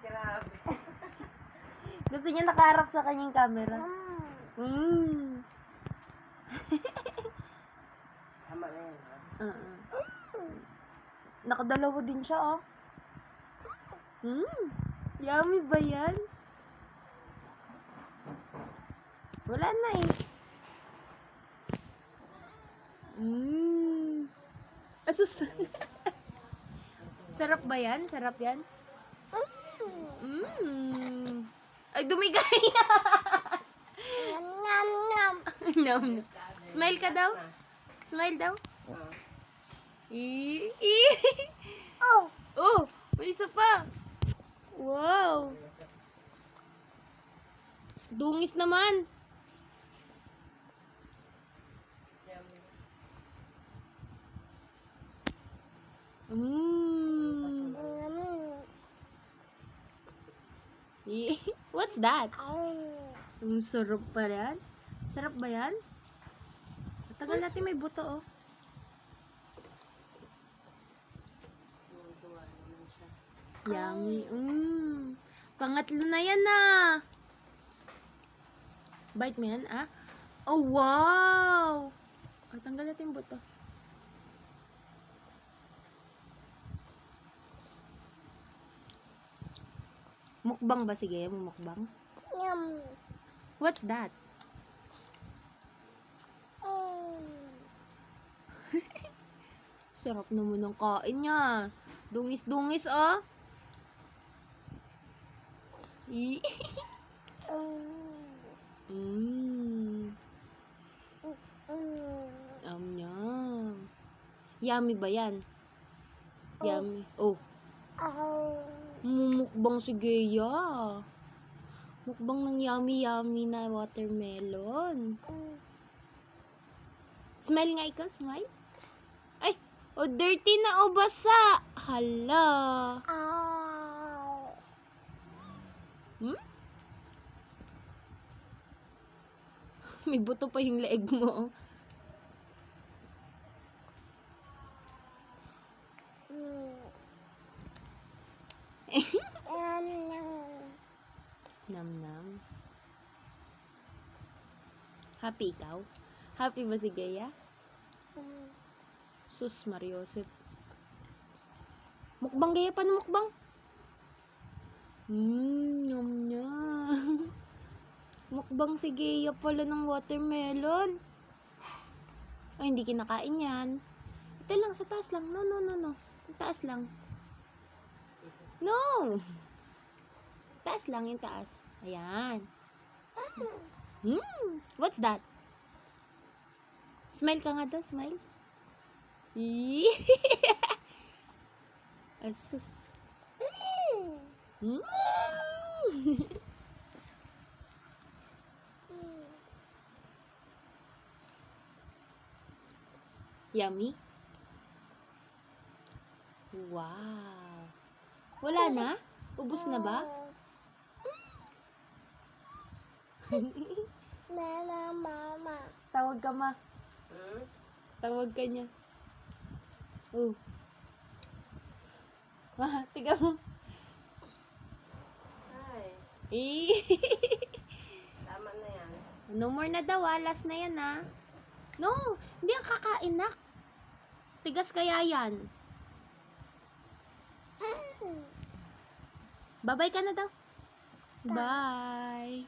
Grabe. Gusto niya nakaharap sa kanyang camera. Tama na yan, ha? Nakadalawa din siya, oh. Yummy ba yan? Wala na eh. Asus. Sarap ba yan? Sarap yan? Ay, dumigay. Nom. Smile ka daw? Smile daw? Oh, may isa pa. Wow. Dungis naman. What's that? Sarap pa yan? Sarap ba yan? Tagal natin may buto, oh. Yummy. Pangatlo na yan, ah. Bite mo yan, ah. Oh, wow. Tanggal natin yung buto. Mukbang ba? Sige, mukbang. What's that? Sarap naman ng kain niya. Dungis-dungis, oh. Yum. Yummy ba yan? Yummy. Oh. Mukbang si Gea. Mukbang ng yummy na watermelon. Smile nga ikaw, smile. Ay, oh, dirty na, oh, basa. Hala. May buto pa yung leeg mo. Nam. Happy ikaw? Happy ba si Gea? Sus, Mariosep. Mukbang Gea, paano mukbang? Yum. Mukbang si Gea pala ng watermelon. Ay, hindi kinakain yan. Ito lang, sa taas lang. No. Yung taas lang. No! Taas lang, yung taas. Ayan. What's that? Smile ka nga daw, smile. Asus. Yummy? Wow. Wala na? Ubus na ba? Mama. Tawag ka, ma. Tawag ka niya. Oh. Ma, tiga mo. Hi. Tama na yan. No more na daw, ah. Last na yan, ah. No, hindi ang kakain, nak. Tigas kaya yan. Bye-bye ka na daw. Bye.